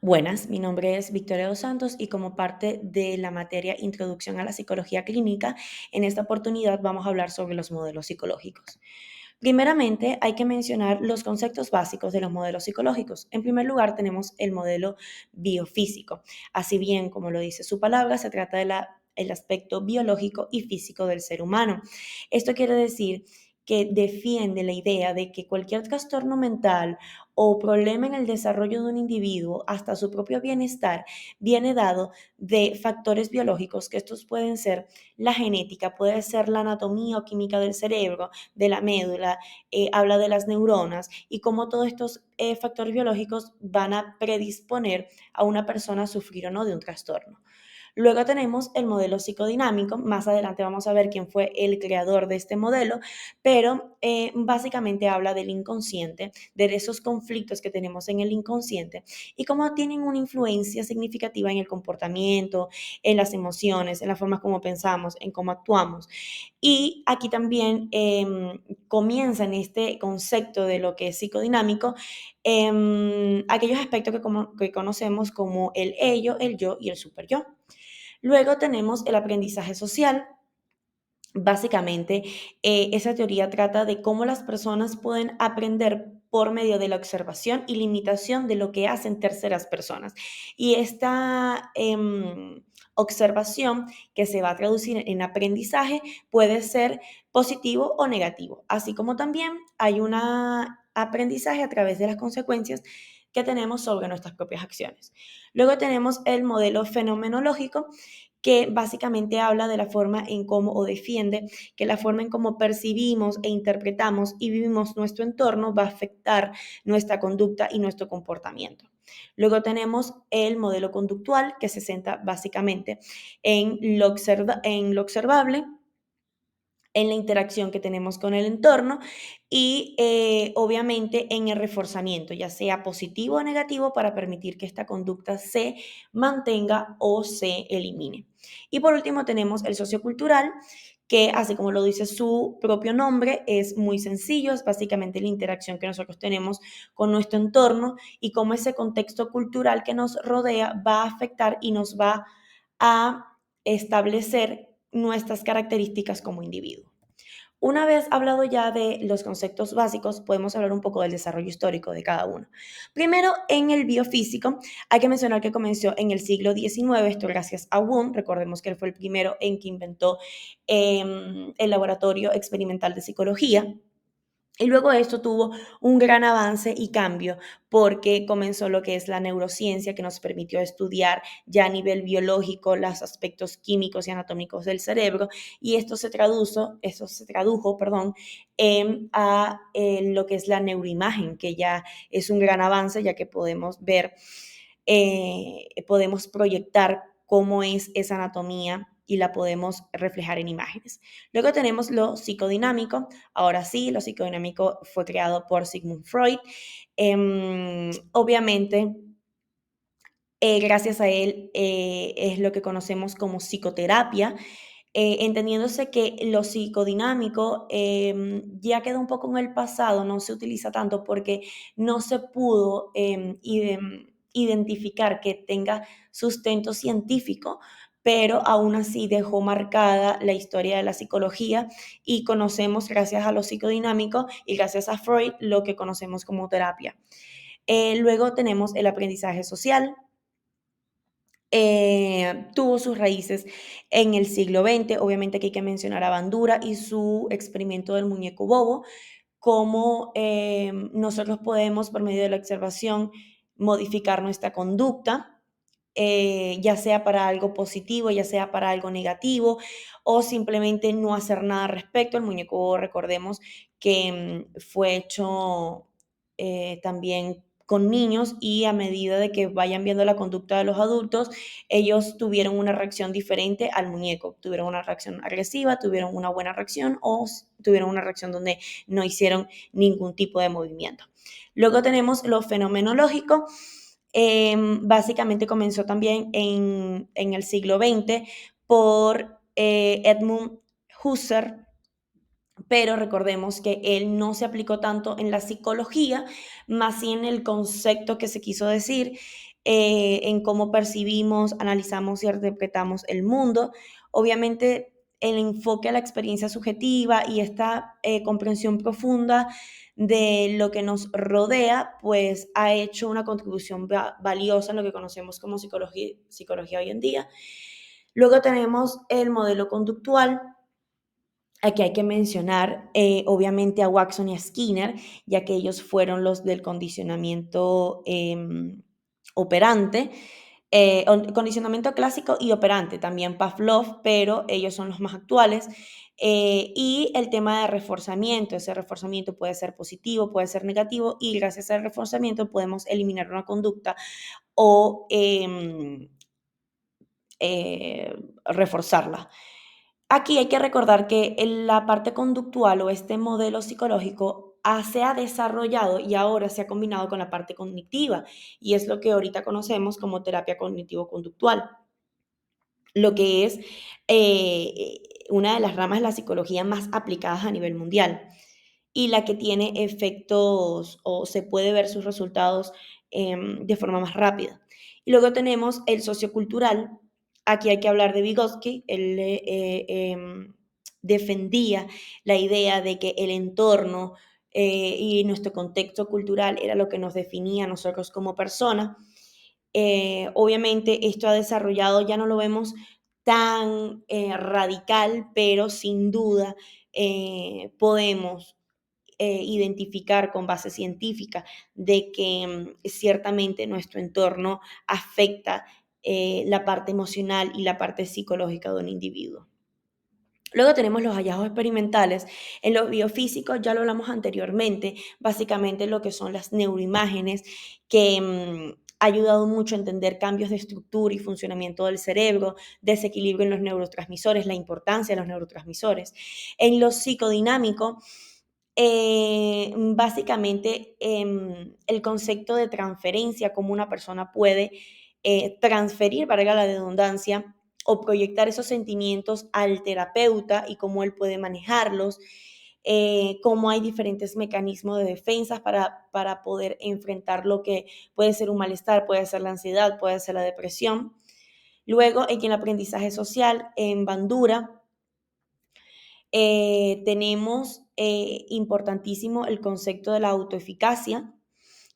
Buenas, mi nombre es Victoria dos Santos y como parte de la materia Introducción a la Psicología Clínica, en esta oportunidad vamos a hablar sobre los modelos psicológicos. Primeramente, hay que mencionar los conceptos básicos de los modelos psicológicos. En primer lugar, tenemos el modelo biofísico. Así bien, como lo dice su palabra, se trata de el aspecto biológico y físico del ser humano. Esto quiere decir que defiende la idea de que cualquier trastorno mental o problema en el desarrollo de un individuo, hasta su propio bienestar, viene dado de factores biológicos, que estos pueden ser la genética, puede ser la anatomía o química del cerebro, de la médula, habla de las neuronas y cómo todos estos factores biológicos van a predisponer a una persona a sufrir o no de un trastorno. Luego tenemos el modelo psicodinámico. Más adelante vamos a ver quién fue el creador de este modelo, pero básicamente habla del inconsciente, de esos conflictos que tenemos en el inconsciente y cómo tienen una influencia significativa en el comportamiento, en las emociones, en la forma como pensamos, en cómo actuamos. Y aquí también comienza en este concepto de lo que es psicodinámico, aquellos aspectos que conocemos como el ello, el yo y el super yo. Luego tenemos el aprendizaje social. Básicamente, esa teoría trata de cómo las personas pueden aprender por medio de la observación y limitación de lo que hacen terceras personas. Y esta observación que se va a traducir en aprendizaje puede ser positivo o negativo, así como también hay un aprendizaje a través de las consecuencias que tenemos sobre nuestras propias acciones. Luego tenemos el modelo fenomenológico, que básicamente habla de la forma en cómo o defiende que la forma en cómo percibimos e interpretamos y vivimos nuestro entorno va a afectar nuestra conducta y nuestro comportamiento. Luego tenemos el modelo conductual, que se centra básicamente en lo observable, en la interacción que tenemos con el entorno y obviamente en el reforzamiento, ya sea positivo o negativo, para permitir que esta conducta se mantenga o se elimine. Y por último tenemos el sociocultural, que así como lo dice su propio nombre, es muy sencillo, es básicamente la interacción que nosotros tenemos con nuestro entorno y cómo ese contexto cultural que nos rodea va a afectar y nos va a establecer nuestras características como individuo. Una vez hablado ya de los conceptos básicos, podemos hablar un poco del desarrollo histórico de cada uno. Primero, en el biofísico, hay que mencionar que comenzó en el siglo XIX, esto gracias a Wundt. Recordemos que él fue el primero en que inventó el laboratorio experimental de psicología. Y luego esto tuvo un gran avance y cambio porque comenzó lo que es la neurociencia, que nos permitió estudiar ya a nivel biológico los aspectos químicos y anatómicos del cerebro, y esto se tradujo, perdón, lo que es la neuroimagen, que ya es un gran avance, ya que podemos ver, podemos proyectar cómo es esa anatomía y la podemos reflejar en imágenes. Luego tenemos lo psicodinámico. Ahora sí, lo psicodinámico fue creado por Sigmund Freud. Obviamente, gracias a él es lo que conocemos como psicoterapia, entendiéndose que lo psicodinámico ya queda un poco en el pasado, no se utiliza tanto porque no se pudo identificar que tenga sustento científico, pero aún así dejó marcada la historia de la psicología y conocemos, gracias a lo psicodinámico y gracias a Freud, lo que conocemos como terapia. Luego tenemos el aprendizaje social. Tuvo sus raíces en el siglo XX. Obviamente que hay que mencionar a Bandura y su experimento del muñeco bobo, cómo nosotros podemos, por medio de la observación, modificar nuestra conducta, ya sea para algo positivo, ya sea para algo negativo, o simplemente no hacer nada al respecto. El muñeco bobo, recordemos que fue hecho también con niños, y a medida de que vayan viendo la conducta de los adultos, ellos tuvieron una reacción diferente al muñeco, tuvieron una reacción agresiva, tuvieron una buena reacción o tuvieron una reacción donde no hicieron ningún tipo de movimiento. Luego tenemos lo fenomenológico. Básicamente comenzó también en el siglo XX por Edmund Husserl, pero recordemos que él no se aplicó tanto en la psicología, más sí en el concepto que se quiso decir. en cómo percibimos, analizamos y interpretamos el mundo. Obviamente, el enfoque a la experiencia subjetiva y esta comprensión profunda de lo que nos rodea, pues ha hecho una contribución valiosa en lo que conocemos como psicología hoy en día. Luego tenemos el modelo conductual. Aquí hay que mencionar, obviamente, a Watson y a Skinner, ya que ellos fueron los del condicionamiento operante, condicionamiento clásico y operante, también Pavlov, pero ellos son los más actuales. Y el tema de reforzamiento, ese reforzamiento puede ser positivo, puede ser negativo, y gracias al reforzamiento podemos eliminar una conducta o reforzarla. Aquí hay que recordar que en la parte conductual o este modelo psicológico se ha desarrollado y ahora se ha combinado con la parte cognitiva, y es lo que ahorita conocemos como terapia cognitivo-conductual, lo que es una de las ramas de la psicología más aplicadas a nivel mundial y la que tiene efectos o se puede ver sus resultados de forma más rápida. Y luego tenemos el sociocultural. Aquí hay que hablar de Vygotsky. Él defendía la idea de que el entorno y nuestro contexto cultural era lo que nos definía a nosotros como personas. Obviamente esto ha desarrollado, ya no lo vemos tan radical, pero sin duda podemos identificar con base científica de que ciertamente nuestro entorno afecta la parte emocional y la parte psicológica de un individuo. Luego tenemos los hallazgos experimentales. En los biofísicos ya lo hablamos anteriormente, básicamente lo que son las neuroimágenes, que ha ayudado mucho a entender cambios de estructura y funcionamiento del cerebro, desequilibrio en los neurotransmisores, la importancia de los neurotransmisores. En lo psicodinámico, básicamente el concepto de transferencia, cómo una persona puede transferir, valga la redundancia, o proyectar esos sentimientos al terapeuta y cómo él puede manejarlos, cómo hay diferentes mecanismos de defensa para poder enfrentar lo que puede ser un malestar, puede ser la ansiedad, puede ser la depresión. Luego, en el aprendizaje social, en Bandura, tenemos importantísimo el concepto de la autoeficacia,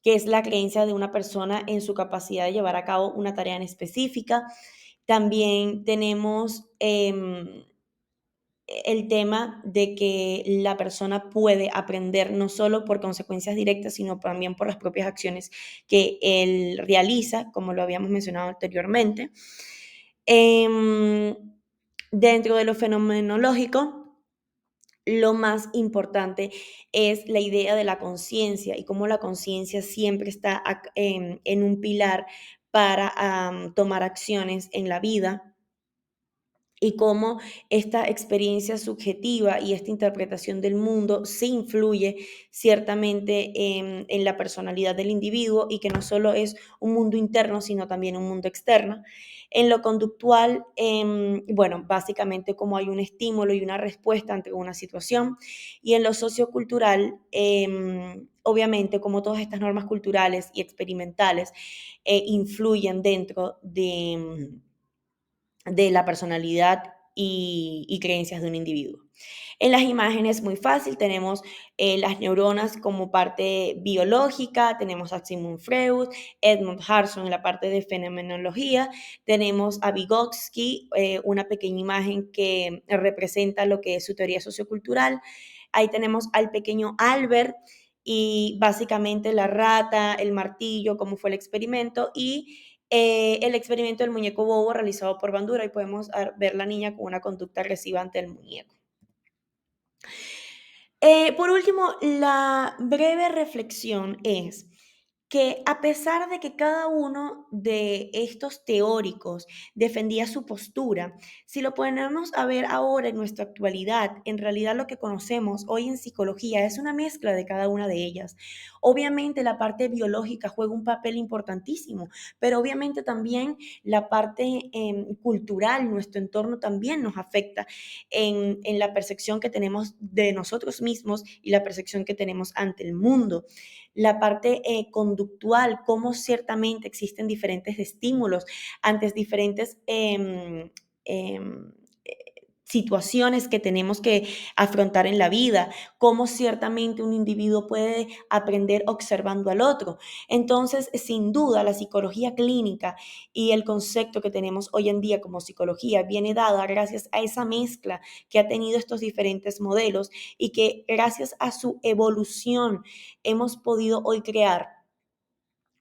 que es la creencia de una persona en su capacidad de llevar a cabo una tarea en específica. También tenemos el tema de que la persona puede aprender no solo por consecuencias directas, sino también por las propias acciones que él realiza, como lo habíamos mencionado anteriormente. Em, Dentro de lo fenomenológico, lo más importante es la idea de la conciencia y cómo la conciencia siempre está en un pilar para tomar acciones en la vida y cómo esta experiencia subjetiva y esta interpretación del mundo se influye ciertamente en la personalidad del individuo y que no solo es un mundo interno, sino también un mundo externo. En lo conductual, bueno, básicamente como hay un estímulo y una respuesta ante una situación. Y en lo sociocultural, obviamente como todas estas normas culturales y experimentales influyen dentro de la personalidad y creencias de un individuo. En las imágenes, muy fácil, tenemos las neuronas como parte biológica, tenemos a Sigmund Freud, Edmund Husserl en la parte de fenomenología, tenemos a Vygotsky, una pequeña imagen que representa lo que es su teoría sociocultural. Ahí tenemos al pequeño Albert y básicamente la rata, el martillo, cómo fue el experimento y el experimento del muñeco bobo realizado por Bandura y podemos ver la niña con una conducta agresiva ante el muñeco. Por último, la breve reflexión es que a pesar de que cada uno de estos teóricos defendía su postura, si lo ponemos a ver ahora en nuestra actualidad, en realidad lo que conocemos hoy en psicología es una mezcla de cada una de ellas. Obviamente la parte biológica juega un papel importantísimo, pero obviamente también la parte cultural, nuestro entorno también nos afecta en la percepción que tenemos de nosotros mismos y la percepción que tenemos ante el mundo. La parte conductual conductual, cómo ciertamente existen diferentes estímulos ante diferentes em, situaciones que tenemos que afrontar en la vida, cómo ciertamente un individuo puede aprender observando al otro. Entonces, sin duda, la psicología clínica y el concepto que tenemos hoy en día como psicología viene dada gracias a esa mezcla que ha tenido estos diferentes modelos y que gracias a su evolución hemos podido hoy crear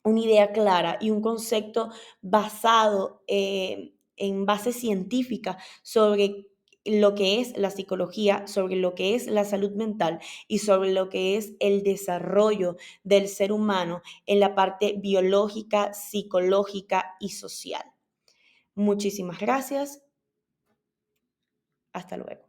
una idea clara y un concepto basado en base científica sobre lo que es la psicología, sobre lo que es la salud mental y sobre lo que es el desarrollo del ser humano en la parte biológica, psicológica y social. Muchísimas gracias. Hasta luego.